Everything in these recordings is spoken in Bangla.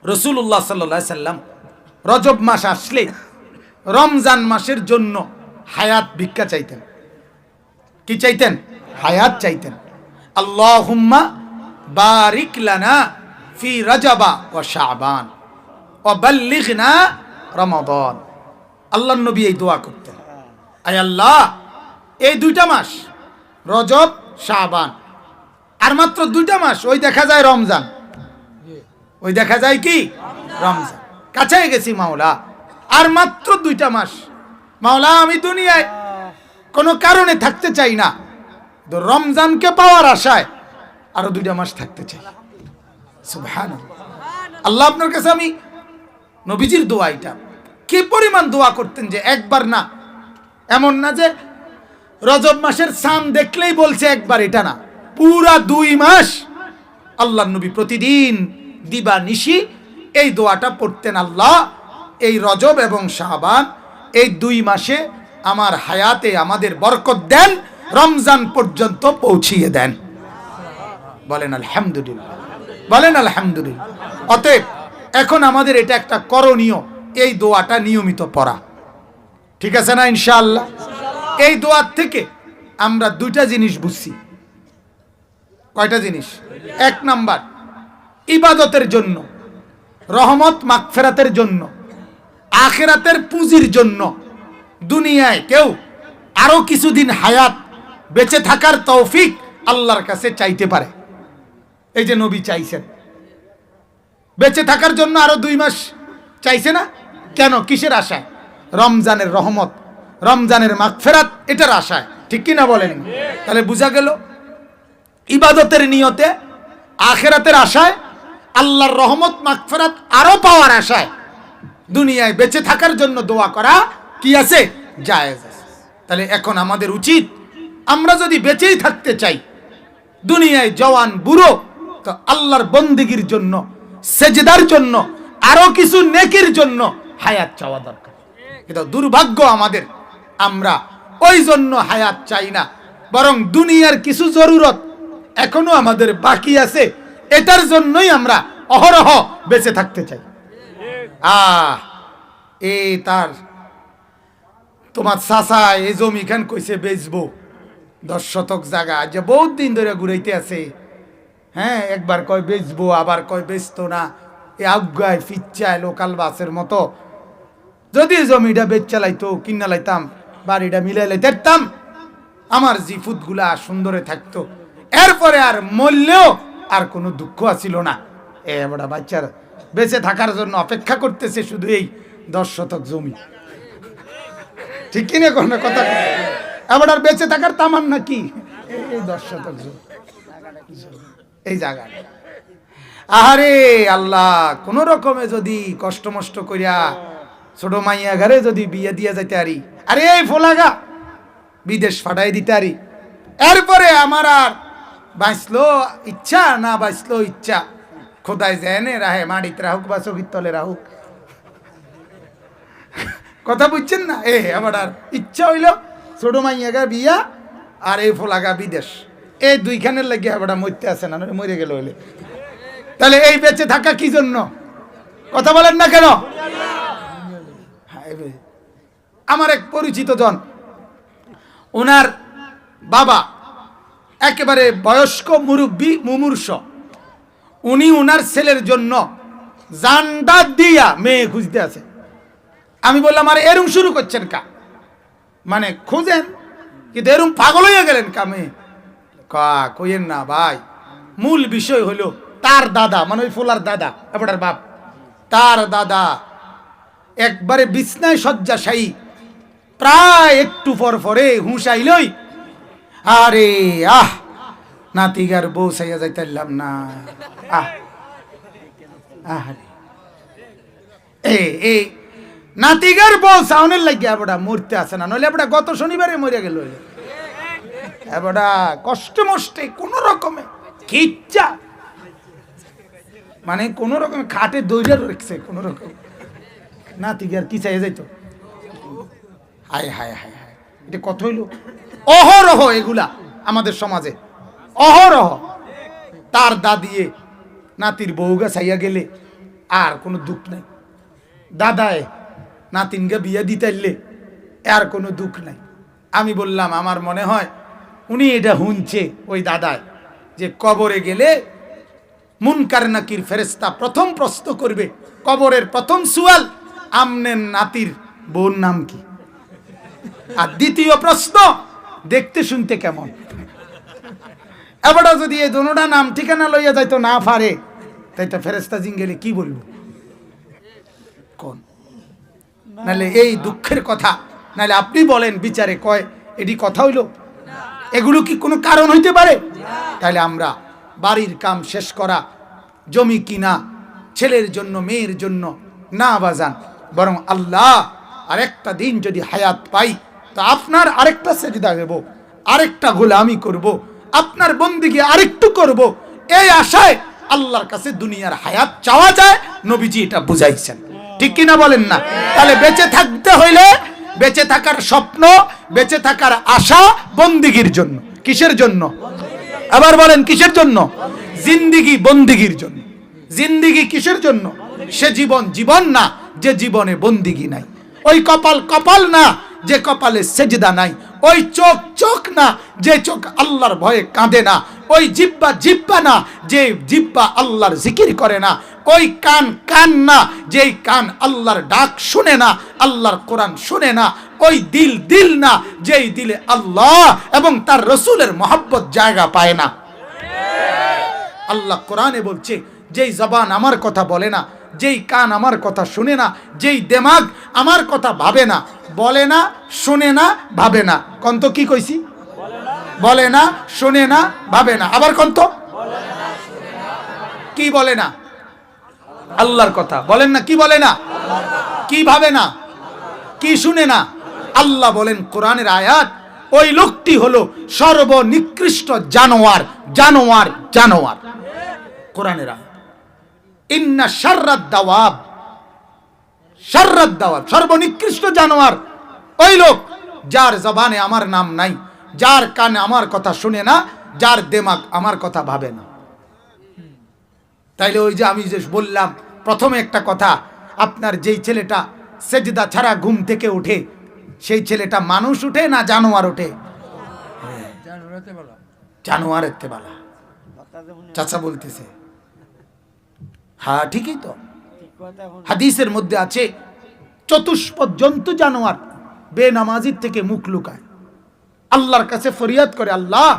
রাসূলুল্লাহ সাল্লাল্লাহু আলাইহি সাল্লাম রজব মাস আসলে রমজান মাসের জন্য হায়াত ভিক্ষা চাইতেন। কি চাইতেন? হায়াত চাইতেন। আল্লাহুম্মা বারিক লানা ফি রজবা ওয়া শাবান ওয়া বাল্লিগনা রমাদান। আল্লাহর নবী এই দোয়া করতেন, আয় আল্লাহ, এই দুইটা মাস রজব শাবান, আর মাত্র দুইটা মাস, ওই দেখা যায় রমজান, ওই দেখা যায় কি রমজান, কাছে গেছি মাওলা, আর মাত্র দুইটা মাস। মাওলা, আমি দুনিয়ায় কোনো কারণে থাকতে চাই না, তো রমজানকে পাওয়ার আশায় আরো দুইটা মাস থাকতে চাই। সুবহানাল্লাহ। আল্লাহ আপনার কাছে আমি, নবীজির দোয়া এটা, কি পরিমাণ দোয়া করতেন যে একবার না, এমন না যে রজব মাসের চাঁদ দেখলেই বলছে একবার, এটা না, পুরা 2 মাস আল্লাহর নবী প্রতিদিন দিবা নিশি এই দোয়াটা পড়তেন, আল্লাহ এই রজব এবং শাবান এই 2 মাসে আমার হায়াতে আমাদের বরকত দেন, রমজান পর্যন্ত পৌঁছিয়ে দেন। বলেন আলহামদুলিল্লাহ, বলেন আলহামদুলিল্লাহ। অতএব এখন আমাদের এটা একটা করণীয়, এই দোয়াটা নিয়মিত পড়া, ঠিক আছে না ইনশাআল্লাহ? এই দোয়ার থেকে আমরা 2টা জিনিস বুঝছি। কয়টা জিনিস? 1 নাম্বার, ইবাদতের জন্য, রহমত মাগফিরাতের জন্য, আখিরাতের পুঁজির জন্য দুনিয়ায় কেউ আরো কিছুদিন হায়াত বেঁচে থাকার তৌফিক আল্লাহর কাছে চাইতে পারে। এই যে নবী চাইছেন বেঁচে থাকার জন্য আরো 2 মাস চাইছে না কেন? কিসের আশায়? রমজানের রহমত, রমজানের মাগফিরাত, এটার আশায়, ঠিক কি না বলেন? তাহলে বোঝা গেল ইবাদতের নিয়তে, আখিরাতের আশায়, আল্লাহর রহমত মাগফিরাত আরো পাওয়ার আশায় দুনিয়ায় বেঁচে থাকার জন্য দোয়া করা কি আছে? জায়েজ আছে। তাহলে এখন আমাদের উচিত, আমরা যদি বেঁচেই থাকতে চাই দুনিয়ায় জওয়ান বুড়ো, তো আল্লাহর বন্দেগীর জন্য, সেজদার জন্য, আরো কিছু নেকির জন্য হায়াত চাওয়া দরকার। কিন্তু দুর্ভাগ্য আমাদের, আমরা ওই জন্য হায়াত চাই না, বরং দুনিয়ার কিছু জরুরত এখনো আমাদের বাকি আছে, এটার জন্যই আমরা অহরহ বেঁচে থাকতে চাই। এই তার তোমার চাচা এই জমি খান কইছে বেচবো, 10 শতক জায়গা, যে বহুত দিন ধরে ঘুরাইতে আছে। হ্যাঁ, একবার কয় বেচবো, আবার কয় বেচতো না, এ আজ্ঞায় ফিচ্ছায় লোকাল বাসের মতো। যদি জমিটা বেচ চালাইতো, কিনা লাইতাম, বাড়িটা মিলাই লাইতাম, আমার জিফুত গুলা সুন্দরে থাকতো, এরপরে আর মরলেও আর কোনো দুঃখ আসিল না। বড় বাচ্চার বেঁচে থাকার জন্য অপেক্ষা করতেছে শুধু এই 10 শতক জমি, ঠিক কিনা কোনো কথা? এবার আর বেঁচে থাকার তামান্না কি? এই 10 শতক জমি, এই জায়গা। আহারে আল্লাহ, কোন রকমে যদি কষ্ট মষ্ট করিয়া ছোট মাইয়া ঘরে যদি বিয়ে দিয়ে যাইতে পারি, আরে এই ফোলাগা বিদেশ ফাটাই দিতে পারি, এরপরে আমার আর বাঁচলো ইচ্ছা, না বাঁচলো ইচ্ছা, খোদায় জেনে রাহে, মাটিতে রাহুক বা চোখের তলে রাহুক। কথা বুঝছেন না? আবার আর ইচ্ছা হইল ছোট মাইয়াগা বিয়া আর এই ফোলাগা বিদেশ, এই 2খানের লাগিয়ে আবার মরতে আসে না, মরে গেল হইলে। তাহলে এই বেঁচে থাকা কি জন্য? কথা বলেন না কেন? আমার এক পরিচিত জন, ওনার বাবা একেবারে বয়স্ক মুরব্বী, মুমূর্ষ, উনি ওনার ছেলের জন্য জানটা দিয়া মেয়ে খুঁজতে আছে। আমি বললাম, আরে এরম শুরু করছেন কা? মানে খুঁজেন, কিন্তু এরম পাগল হয়ে গেলেন কা? মেয়ে কইেন না ভাই, মূল বিষয় হলো তার দাদা, মানে ওই ফোলার দাদা, এবার বাপ, তার দাদা একবারে বিছনায় শয্যাশায়ী, প্রায় একটু পর পরে হুঁশ আইলই, আরে নাতিগার বউ সাইয়া যাইতাম না। এই নাতিগার বউ সাউনের লাগিয়া এবড়া মরতে আসে না, নইলে এবড়া গত শনিবারে মরে গেল। এবড়া কষ্ট মষ্টে কোন রকমে খিচ্চা, মানে কোন রকমে খাটে দৌড়ে রেখেছে, কোন রকম নাতিগার কি চাইয়া যাইতো। হায় হায় হায় হায়, এটা কত হইল? অহরহ এগুলা আমাদের সমাজে, অহরহ। তার দাদিয়ে নাতির বউগা চাইয়া গেলে আর কোনো দুঃখ নাই। দাদায় নাতিনকে বিয়ে দিতে আর কোনো দুঃখ নাই। আমি বললাম আমার মনে হয় উনি এটা শুনছে ওই দাদায় যে কবরে গেলে মুনকার নাকির ফেরেশতা প্রথম প্রশ্ন করবে, কবরের প্রথম সুয়াল আমনের নাতির বোন নাম কি, আর দ্বিতীয় প্রশ্ন দেখতে শুনতে কেমন। এবার যদি এই দোনোটা নাম ঠিকানা লইয়া যাইতো না পারে, তাই তো ফেরেশতা জিঙ্গেলে কি বলবো কোন? নাহলে এই দুঃখের কথা, নাহলে আপনি বলেন বিচারে কয় এটি কথা হইল? এগুলো কি কোনো কারণ হইতে পারে? তাহলে আমরা বাড়ির কাম শেষ করা, জমি কিনা, ছেলের জন্য মেয়ের জন্য না বাজান, বরং আল্লাহ আরেকটা দিন যদি হায়াত পাই তো আপনার আরেকটা সেজদা দেব, আরেকটা গোলামি করব, আপনার বন্দেগী আরেকটু করব, এই আশায় আল্লাহর কাছে দুনিয়ার হায়াত চাওয়া যায়। নবীজি এটা বুঝাইছেন, ঠিক কিনা বলেন না? তাহলে বেঁচে থাকতে হইলে বেঁচে থাকার স্বপ্ন, বেঁচে থাকার আশা বন্দেগীর জন্য। কিসের জন্য? আবার বলেন কিসের জন্য? জিন্দিগি বন্দেগীর জন্য। জিন্দিগি কিসের জন্য? সে জীবন জীবন না যে জীবনে বন্দেগী নাই, ওই কপাল কপাল না যে কপালে সেজদা নাই, ওই চোখ চোখ না যে চোখ আল্লাহর ভয়ে কাঁদে না, ওই জিহ্বা জিহ্বা না যে জিহ্বা আল্লাহর জিকির করে না, ওই কান কান না যেই কান আল্লাহর ডাক শুনে না, আল্লাহর কোরআন শুনে না, ওই দিল দিল না যেই দিলে আল্লাহ এবং তার রসুলের মহব্বত জায়গা পায় না। আল্লাহ কোরআনে বলছে, যেই জবান আমার কথা বলে না, যেই কান আমার কথা শুনে না, যেই দিমাগ আমার কথা ভাবে না, বলে না, শুনে না, ভাবে না। কন্ত কি কইছি? বলে না, শুনে না, ভাবে না। আবার কন্ত কি বলে না? আল্লাহর কথা বলেন না, কি বলে না, কি ভাবে না, কি শুনে না। আল্লাহ বলেন কোরআনের আয়াত, ওই লোকটি হলো সর্বনিকৃষ্ট জানোয়ার, জানোয়ার, জানোয়ার। কোরআনের আয়াত, ইন্না শাররাদ দাওয়াব, শাররাদ দাওয়াব, সর্বনিকৃষ্ট জানোয়ার ওই লোক যার জবানে আমার নাম নাই, যার কানে আমার কথা শুনে না, যার দিমাগ আমার কথা ভাবে না। তাইলে ওই যে আমি যে বললাম প্রথমে একটা কথা, আপনার যেই ছেলেটা সেজদা ছাড়া ঘুম থেকে উঠে, সেই ছেলেটা মানুষ উঠে না জানোয়ার উঠে? জানোয়ারের তেবালা। চাচা বলতেছে হ্যাঁ ঠিকই তো। হাদিসের মধ্যে আছে চতুষ্পদ জন্তু জানোয়ার বেনামাজির থেকে মুখ লুকায়, আল্লাহর কাছে ফরিয়াদ করে, আল্লাহ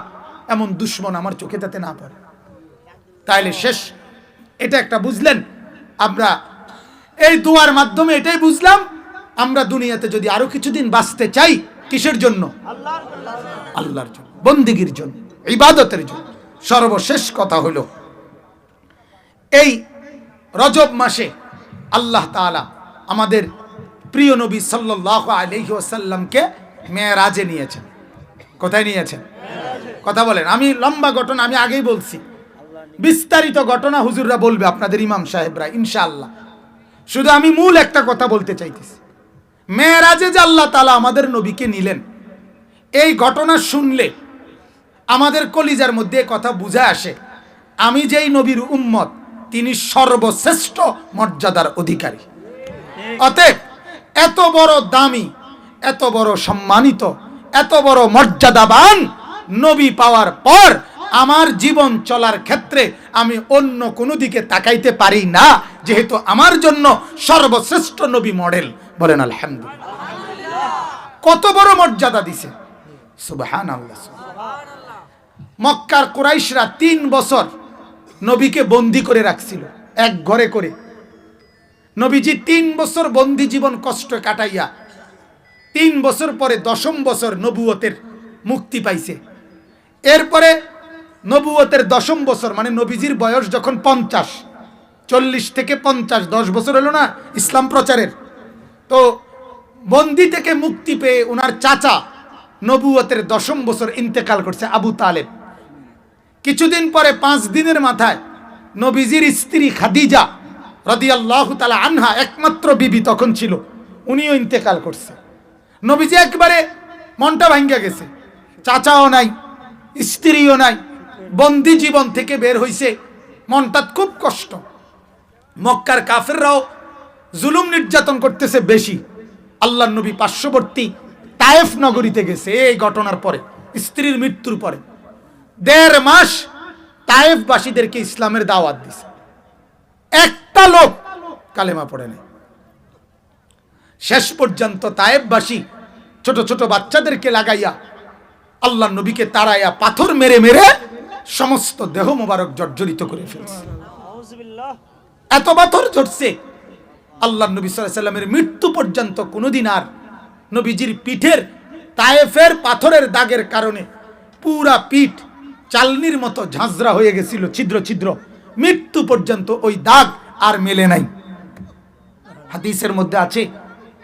এমন দুশ্মন আমার চোখে তাতে না পড়ে। তাইলে শেষ, এটা একটা বুঝলেন। আমরা এই দোয়ার মাধ্যমে এটাই বুঝলাম, আমরা দুনিয়াতে যদি আরো কিছুদিন বাঁচতে চাই, কিসের জন্য? আল্লাহর জন্য, বন্দেগীর জন্য, ইবাদতের জন্য। সর্বশেষ কথা হলো, এই রজব মাসে আল্লাহ তাআলা আমাদের প্রিয় নবী সাল্লাল্লাহু আলাইহি ওয়াসাল্লামকে মেরাজে নিয়েছেন। কোথায় নিয়েছেন? কথা বলেন। আমি লম্বা ঘটনা আমি আগেই বলছি, বিস্তারিত ঘটনা হুজুররা বলবে, আপনাদের ইমাম সাহেবরা, ইনশাআল্লাহ। শুধু আমি মূল একটা কথা বলতে চাইতেছি, মেরাজে যে আল্লাহ তাআলা আমাদের নবীকে নিলেন, এই ঘটনা শুনলে আমাদের কলিজার মধ্যে কথা বুঝে আসে, আমি যেই নবীর উম্মত, তিনি সর্বশ্রেষ্ঠ মর্যাদার অধিকারী। অতএব এত বড় দামি, এত বড় সম্মানিত, এত বড় মর্যাদাবান নবী পাওয়ার পর আমার জীবন চলার ক্ষেত্রে আমি অন্য কোনো দিকে তাকাইতে পারি না, যেহেতু আমার জন্য সর্বশ্রেষ্ঠ নবী মডেল। বলেন আলহামদুলিল্লাহ। কত বড় মর্যাদা দিছে, সুবহানাল্লাহ। মক্কার কুরাইশরা 3 বছর নবীকে বন্দী করে রাখছিল এক ঘরে করে। নবীজি 3 বছর বন্দী জীবন কষ্ট কাটাইয়া 3 বছর পরে 10ম বছর নবুয়তের মুক্তি পাইছে। এরপরে নবুয়তের 10ম বছর মানে নবীজির বয়স যখন 50, 40 থেকে 50, 10 বছর হলো না ইসলাম প্রচারের। তো বন্দী থেকে মুক্তি পেয়ে ওনার চাচা নবুয়তের 10ম বছর ইন্তেকাল করছে, আবু তালেব। কিছুদিন পরে 5 দিনের মাথায় নবীজির স্ত্রী খাদিজা রাদিয়াল্লাহু তাআলা আনহা, একমাত্র বিবি তখন ছিল, উনিও ইন্তেকাল করছে। নবীজি একবারে মনটা ভাঙ্গা গেছে, চাচাও নাই, স্ত্রীও নাই, বন্দী জীবন থেকে বের হইছে, মনটা খুব কষ্ট। মক্কার কাফেররাও জুলুম নির্যাতন করতেছে বেশি। আল্লাহর নবী পার্শ্ববর্তী তায়েফ নগরীতে গেছে এই ঘটনার পরে, স্ত্রীর মৃত্যুর পরে 1.5 মাস তায়েফবাসীদেরকে ইসলামের দাওয়াত দিছে। একটা লোক কালেমা পড়ে নাই। শেষ পর্যন্ত তায়েফবাসী ছোট ছোট বাচ্চাদেরকে লাগাইয়া আল্লাহর নবীকে তাড়াইয়া পাথর মেরে মেরে সমস্ত দেহ মোবারক জর্জরিত করে ফেলছে। এত পাথর ঝরছে আল্লাহর নবী সাল্লাল্লাহু আলাইহি সাল্লামের মৃত্যু পর্যন্ত কোনোদিন আর নবীজির পিঠের তায়েফের পাথরের দাগের কারণে পুরা পিঠ চালনির মতো ঝাঁঝরা হয়ে গেছিল, ছিদ্র ছিদ্র। মৃত্যু পর্যন্ত ওই দাগ আর মেলে নাই। হাদিসের মধ্যে আছে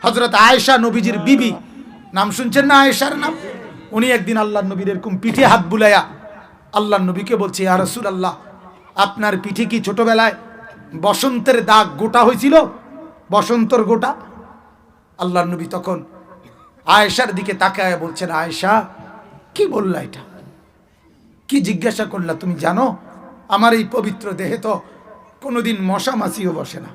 হযরত আয়েশা নবীজির বিবি, নাম শুনছেন না আয়েশার নাম? উনি একদিন আল্লাহর নবীর এরকম পিঠে হাত বুলাইয়া আল্লাহর নবীকে বলছে, ইয়া রাসূলুল্লাহ, আপনার পিঠে কি ছোটবেলায় বসন্তের দাগ গোটা হয়েছিল, বসন্তর গোটা? আল্লাহর নবী তখন আয়েশার দিকে তাকায় বলছেন, আয়েশা কি বললা, এটা কি জিজ্ঞাসা করলা? তুমি জানো আমার এই পবিত্র দেহে তো কোনোদিন মশা মাছিও বসে না,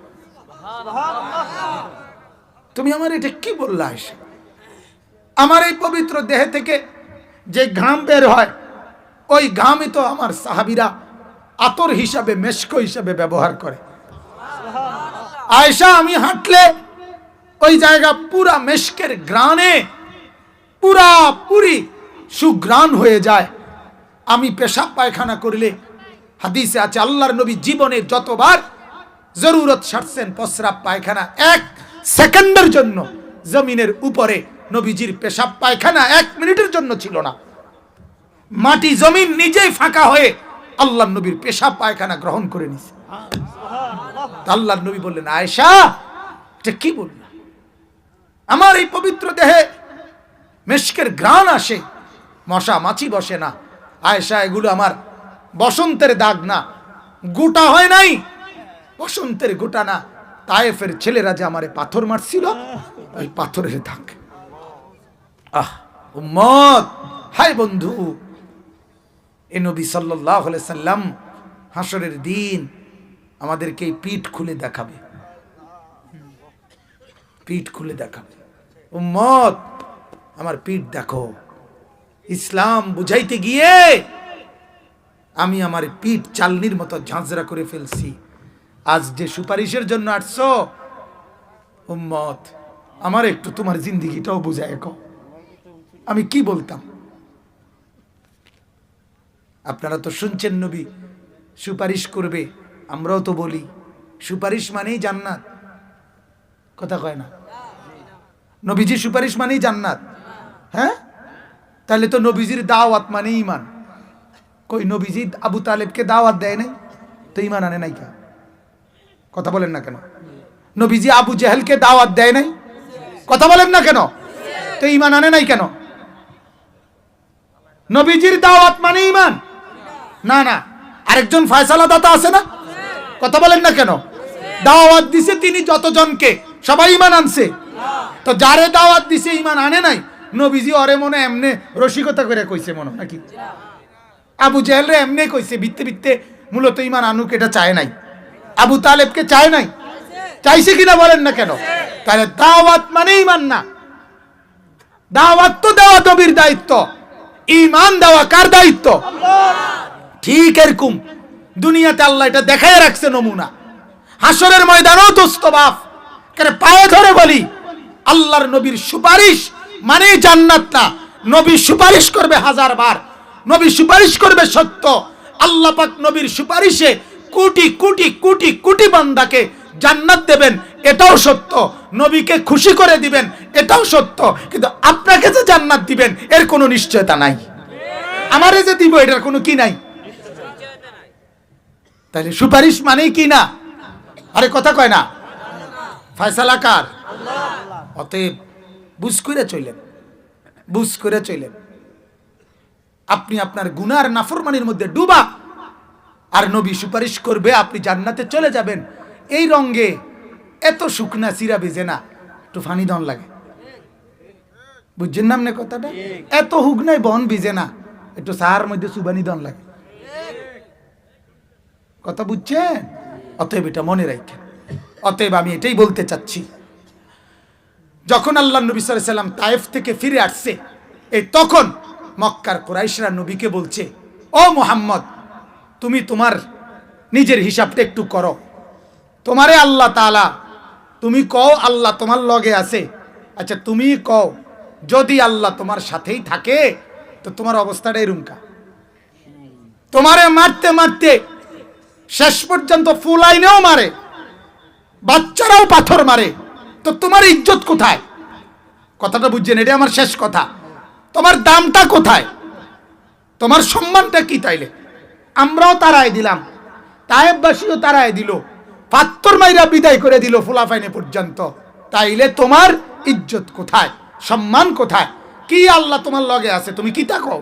তুমি আমার এটা কি বললা আয়েশা? আমার এই পবিত্র দেহে থেকে যে ঘাম বের হয় ওই ঘামই তো আমার সাহাবীরা আতর হিসাবে, মেশক হিসাবে ব্যবহার করে। আয়েশা, আমি হাঁটলে ওই জায়গা পুরা মেশকের গ্রানে পুরা পুরি সুগ্রাণ হয়ে যায়। আমি পেশাব পায়খানা করলে হাদিসে আছে আল্লাহর নবী জীবনে যতবার জরুরত সারছেন প্রস্রাব পায়খানা, 1 সেকেন্ডের জন্য জমিনের উপরে নবীজির পেশাব পায়খানা 1 মিনিটের জন্য ছিল না। মাটি জমিন নিজেই ফাঁকা হয়ে আল্লাহর নবীর পেশাব পায়খানা গ্রহণ করে নিছে। আল্লাহর নবী বললেন, আয়েশা এটা কি বললা? আমার এই পবিত্র দেহে মেশকের ঘ্রাণ আসে, মশা মাছি বসে না। আয়েশা, এগুলো আমার বসন্তের দাগ না, গোটা হয় নাই, বসন্তের গোটা না, তায়েফের ছেলেরা যে আমারে পাথর মারছিল ওই পাথরের দাগ। উম্মত, হায় বন্ধু, এ নবী সাল্লাল্লাহু আলাইহি সাল্লাম হাসরের দিন আমাদেরকে পিঠ খুলে দেখাবে, পিঠ খুলে দেখাবে। উম্মত, আমার পিঠ দেখো। ইসলাম বুঝাইতে গিয়ে আমি আমার পিঠ চালনির মতো ঝাঁঝরা করে ফেলছি। আজ যে সুপারিশের জন্য আসছো, উম্মত আমার একটু তোমার জিন্দেগিটাও বুঝায় কও, আমি কি বলতাম? আপনারা তো শুনছেন নবী সুপারিশ করবে, আমরাও তো বলি সুপারিশ মানেই জান্নাত, কথা কয় না? নবীজি সুপারিশ মানেই জান্নাত। হ্যাঁ, তাহলে তো নবীজির দাওয়াত মানে ঈমান। কই নবীজি আবু তালেবকে দাওয়াত দেয় নাই তো ঈমান আনে নাই? কথা বলেন না কেন? নবীজি আবু জেহেলকে দাওয়াত দেয় নাই, কথা বলেন না কেন? তো ঈমান আনে নাই কেন? নবীজির দাওয়াত মানে ঈমান না? না, আরেকজন ফয়সালা দাতা আছে না, কথা বলেন না কেন? দাওয়াত দিছে তিনি যতজনকে, সবাই ঈমান আনছে? তো যারে দাওয়াত দিছে ঈমান আনে নাই, নবীজি ওরে মনে এমনে রসিকতা করে কইছে মনে নাকি? আবু জেহেল রে এমনি কইছে বিত্তে বিত্তে, মূলত ঈমান আনুক এটা চায় নাই। আবু তালেবকে চায় নাই, চাইছে কিনা বলেন না কেন? তাহলে দাওয়াত মানে ঈমান না। দাওয়াত তো দেওয়া নবীর দায়িত্ব, ঈমান দেওয়া কার দায়িত্ব? ঠিক এরকম দুনিয়াতে আল্লাহ এটা দেখায় রাখছে নমুনা। হাসরের ময়দানেও দোস্ত বাপ করে পায়ে ধরে বলি, আল্লাহর নবীর সুপারিশ মানে জান্নাত না। নবী সুপারিশ করবে 1000 বার, নবী সুপারিশ করবে সত্য। আল্লাহ পাক নবীর সুপারিশে কোটি কোটি কোটি কোটি বান্দাকে জান্নাত দেবেন, এটাও সত্য। নবীকে খুশি করে দিবেন, এটাও সত্য। কিন্তু আপনাকে যে জান্নাত দিবেন এর কোনো নিশ্চয়তা নাই, আমারে যে দিব এটার কোনো কি নাই। তাহলে সুপারিশ মানেই কি না? আরে কথা কয় না? ফয়সালা কার? অতএব বুঝ করে চলেন, বুঝ করে চলেন। আপনি আপনার গুনার নাফরমানির মধ্যে ডুবা, আর নবী সুপারিশ করবে, আপনি জান্নাতে চলে যাবেন। এই রঙে এত শুকনা চিরা বেজে না, একটু ফানি দন লাগে, বুঝছেন না আপনি কথাটা? এত হুগনাই বন ভিজে না, একটু সাহার মধ্যে সুবানি দন লাগে, কথা বুঝছেন? অতএব এটা মনে রাখেন। অতএব আমি এটাই বলতে চাচ্ছি, যখন আল্লাহ নবী সাল্লাল্লাহু আলাইহি ওয়াসাল্লাম তায়েফ থেকে ফিরে আসছে, এই তখন মক্কার কুরাইশরা নবীকে বলছে, ও মুহাম্মদ, তুমি তোমার নিজের হিসাবটা একটু করো। তোমারে আল্লাহ তাআলা, তুমি কও আল্লাহ তোমার লগে আছে, আচ্ছা তুমি কও যদি আল্লাহ তোমার সাথেই থাকে তো তোমার অবস্থাটা এরকম। তোমারে মারতে মারতে শেষ পর্যন্ত ফুলাইনেও মারে, বাচ্চারাও পাথর মারে, তো তোমার ইজ্জত কোথায়? কথাটা বুঝছেন? এটা আমার শেষ কথা। তোমার দামটা কোথায়? তোমার সম্মানটা কি? তাইলে আমরাও তারাই দিলাম, তায়েববাসীও তারাই দিল, পাত্তর মাইরা বিদায় করে দিল ফুলাফাইনে পর্যন্ত, তাইলে তোমার ইজ্জত কোথায়? সম্মান কোথায়? কি আল্লাহ তোমার লগে আছে, তুমি কি তা কও?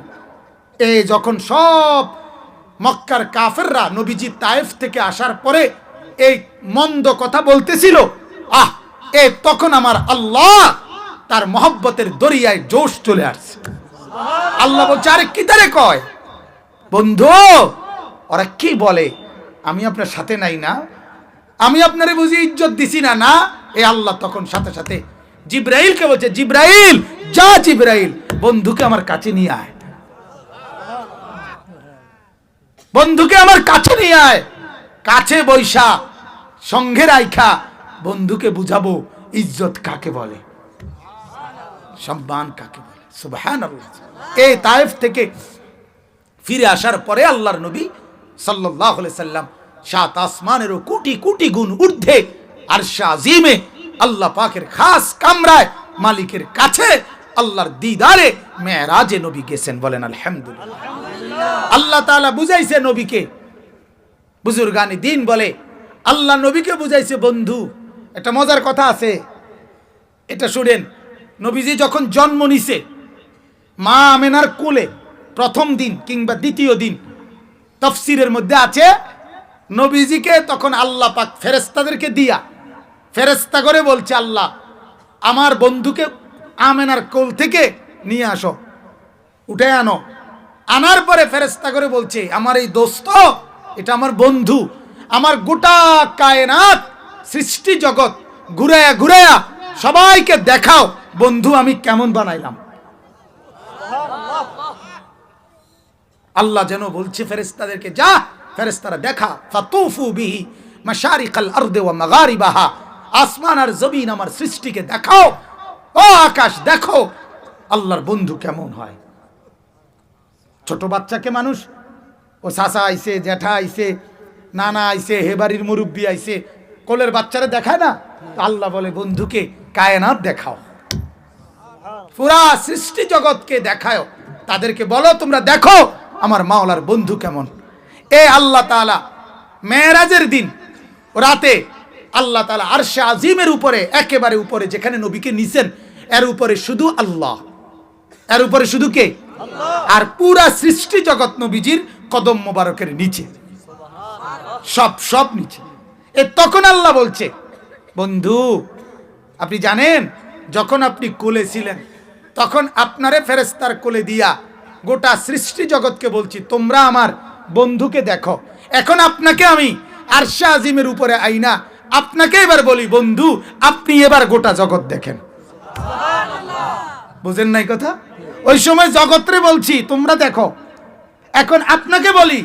এই যখন সব মক্কার কাফেররা নবীজি তায়েফ থেকে আসার পরে এই মন্দ কথা বলতেছিল, তখন আমার আল্লাহ তার মহব্বতের দরিয়ায় জোশ চলে আসছে। আল্লাহ বলছে, আরে কি তারে কয় বন্ধু, ওরা কি বলে, আমি আপনার সাথে নাই না, আমি আপনারে বুঝি ইজ্জত দিছি না? না, এই আল্লাহ তখন সাথে সাথে জিব্রাইলকে বলছে, জিব্রাইল যা, জিব্রাইল বন্ধুকে আমার কাছে নিয়ে আয়, বন্ধুকে আমার কাছে নিয়ে আয়, কাছে বৈশা সঙ্গে রাইখা বন্ধুকে বুঝাবো ইজ্জত কাকে বলে, সম্মান কাকে বলে। সুবহানাল্লাহ। এই তায়েফ থেকে ফিরে আসার পরে আল্লাহর নবী সাল্লাল্লাহু আলাইহি সাল্লাম সাত আসমানেরও কোটি কোটি গুণ ঊর্ধ্বে আরশে আজিমে আল্লাহ পাকের খাস কামরায় মালিকের কাছে আল্লাহর দিদারে মেরাজে নবী গেছেন। বলেন আলহামদুলিল্লাহ। আল্লাহ তাআলা বুঝাইছে নবীকে, বুজুর্গানি দিন বলে আল্লাহ নবীকে বুঝাইছে বন্ধু। একটা মজার কথা আছে, এটা শুনেন। নবীজি যখন জন্ম নিছে মা আমেনার কোলে প্রথম দিন কিংবা দ্বিতীয় দিন, তাফসীরের মধ্যে আছে নবীজিকে তখন আল্লাহ পাক ফেরেশতাদেরকে দিয়া ফেরেশতা করে বলছে, আল্লাহ আমার বন্ধুকে আমেনার কোল থেকে নিয়ে আসো, উঠে আনো। আনার পরে ফেরেশতা করে বলছে, আমার এই দোস্ত, এটা আমার বন্ধু, আমার গোটা কায়নাত সৃষ্টি জগৎ ঘুরায়া ঘুরায়া সবাইকে দেখাও বন্ধু আমি কেমন বানাইলাম। আল্লাহ যেন বলছে ফেরেশতাদেরকে, যা ফেরেশতারা দেখা, ফাতুফু বিহি মাশারিকাল আরদি ওয়া মাগারিবাহা, আসমান আর জমিন আমার সৃষ্টিকে দেখাও, ও আকাশ দেখো আল্লাহর বন্ধু কেমন হয়। ছোট বাচ্চাকে মানুষ, ও চাচা আইছে, জ্যাঠা আইছে, নানা আইছে, হে বাড়ির মুরব্বী আইছে, কোলের বাচ্চারা দেখায় না? আল্লাহ বলে বন্ধুকে কায়নাত দেখাও, পুরা সৃষ্টি জগৎকে দেখাও, তাদেরকে বলো তোমরা দেখো আমার মাওলার বন্ধু কেমন। এ আল্লাহ তাআলা মেরাজের দিন রাতে আল্লাহ তাআলা আরশে আজিমের উপরে, একেবারে উপরে যেখানে নবীকে নিছেন, এর উপরে শুধু আল্লাহ, এর উপরে শুধু কে? আল্লাহ। আর পুরা সৃষ্টি জগৎ নবীজির কদম মোবারকের নিচে, সব নিচে। এ তখন আল্লাহ বলছে, বন্ধু আপনি জানেন যখন আপনি কোলে ছিলেন তখন আপনারে ফেরেশতার কোলে দিয়া গোটা সৃষ্টি জগৎকে বলছি তোমরা আমার বন্ধুকে দেখো। এখন আপনাকে আমি আরশে আজিমের উপরে আইনা আপনাকে এবার বলি, বন্ধু আপনি এবার গোটা জগৎ দেখেন। বুঝেন নাই কথা? ওই সময় জগৎরে বলছি তোমরা দেখো, এখন আপনাকে বলি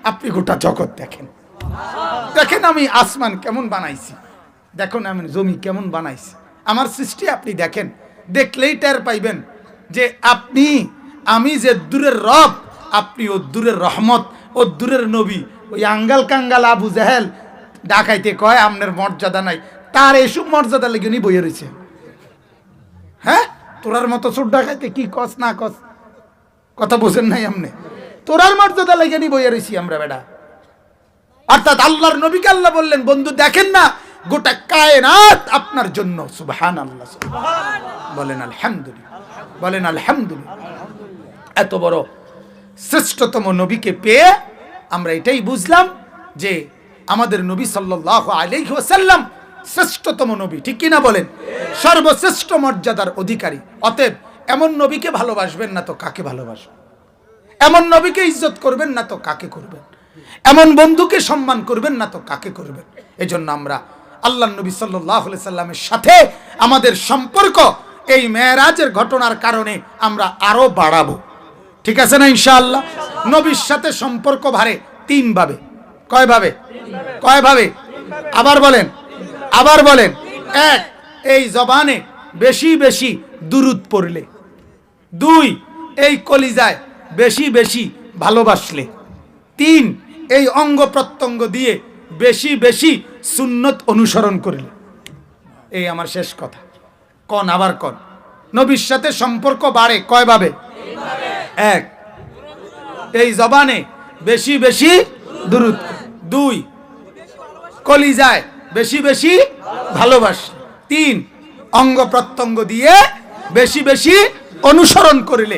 আপনি গোটা জগৎ দেখেন। দেখেন আমি আসমান কেমন বানাইছি, দেখুন আমি জমি কেমন বানাইছি, আমার সৃষ্টি আপনি দেখেন। দেখলেই টের পাইবেন যে আমি যে দূরের রব, আপনি ও দূরের রহমত, ও দূরের নবী। ওই আঙ্গাল কাঙ্গাল আবু জাহেল ডাকাইতে কয় আমনের মর্যাদা নাই, তার এসব মর্যাদা লেগে নি বইয়ে রয়েছে। হ্যাঁ, তোরার মতো চোর ডাকাইতে কি কস না কস, কথা বোঝেন নাই আমনে? তোরার মর্যাদা লেগে নি বইয়ে রয়েছি আমরা বেটা। অর্থাৎ আল্লাহর নবীকে আল্লাহ বললেন, বন্ধু দেখেন না গোটা কায়নাত আপনার জন্য। সুবহানাল্লাহ, বলেন আলহামদুলিল্লাহ, বলেন আলহামদুলিল্লাহ। এত বড় শ্রেষ্ঠতম নবীকে পেয়ে আমরা এটাই বুঝলাম যে আমাদের নবী সাল্লাল্লাহু আলাইহি ওয়াসাল্লাম শ্রেষ্ঠতম নবী, ঠিক কিনা বলেন? সর্বশ্রেষ্ঠ মর্যাদার অধিকারী। অতএব এমন নবীকে ভালোবাসবেন না তো কাকে ভালোবাসবেন? এমন নবীকে ইজ্জত করবেন না তো কাকে করবেন? এমন বন্ধুকে সম্মান করবেন না তো কাকে করবেন? এজন্য আমরা আল্লাহ নবী সাল্লাল্লাহু আলাইহি সাল্লামের সাথে আমাদের সম্পর্ক এই মেরাজের ঘটনার কারণে আমরা আরো বাড়াবো। ঠিক আছে না ইনশাআল্লাহ? নবীর সাথে সম্পর্ক বাড়ে তিন ভাবে। কয় ভাবে? কয় ভাবে? আবার বলেন, আবার বলেন। এক, এই জবানে বেশি বেশি দুরূদ পড়লে। দুই, এই কলিজায় বেশি বেশি ভালোবাসলে। তিন, এই অঙ্গ প্রত্যঙ্গ দিয়ে বেশি বেশি সুন্নত অনুসরণ করলে। এই আমার শেষ কথা। কোন আবার কোন? নবীর সাথে সম্পর্ক বাড়ে কয় ভাবে? এক, এই জবানে বেশি বেশি দুরূদ। দুই, কলিজায় বেশি বেশি ভালোবাসলে। তিন, অঙ্গ প্রত্যঙ্গ দিয়ে বেশি বেশি অনুসরণ করিলে,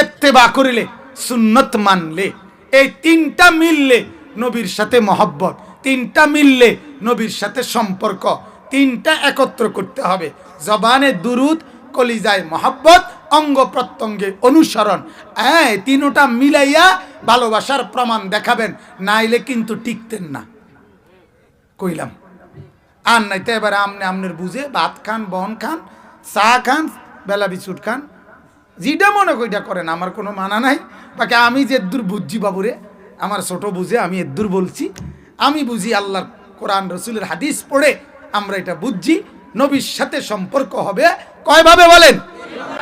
ইত্তেবা করিলে, সুন্নত মানলে। এই তিনটা মিললে নবীর সাথে মহব্বত, তিনটা মিললে নবীর সাথে সম্পর্ক। তিনটা একত্র করতে হবে, জবানে দুরুদ, কলিজায় মহব্বত, অঙ্গ প্রত্যঙ্গে অনুসরণ। হ্যাঁ, তিনটা মিলাইয়া ভালোবাসার প্রমাণ দেখাবেন, নাইলে কিন্তু টিকতেন না। কইলাম আর নাইতে এবার আমনে আমনের বুঝে ভাত খান, বন খান, চা খান, বেলা বিস্কুট খান, যেটা মনে কইটা করেন, আমার কোনো মানা নাই। বাকি আমি যে এদ্দুর বুঝছি বাবুরে, আমার ছোট বুঝে আমি এদ্দুর বলছি। আমি বুঝি আল্লাহর কোরআন রসুলের হাদিস পড়ে আমরা এটা বুঝছি। নবীর সাথে সম্পর্ক হবে কয়ভাবে বলেন?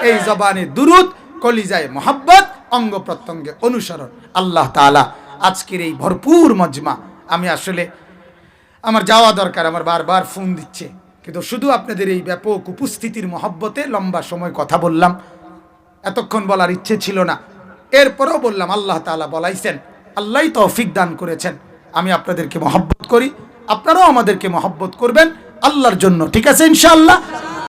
এই জবানে দুরুদ, কলিজায় মহাব্বত, অঙ্গ প্রত্যঙ্গে অনুসরণ। আল্লাহ তাআলা আজকের এই ভরপুর মজমা, আমি আসলে আমার যাওয়া দরকার, আমার বারবার ফোন দিচ্ছে, কিন্তু শুধু আপনাদের এই ব্যাপক উপস্থিতির মহব্বতে লম্বা সময় কথা বললাম। এতক্ষণ বলার ইচ্ছে ছিল না, এরপরেও বললাম। আল্লাহ তাআলা বলাইছেন, আল্লাহই তৌফিক দান করেছেন। আমি আপনাদেরকে মহব্বত করি, আপনারাও আমাদেরকে মহব্বত করবেন আল্লাহর জন্য। ঠিক আছে ইনশাআল্লাহ?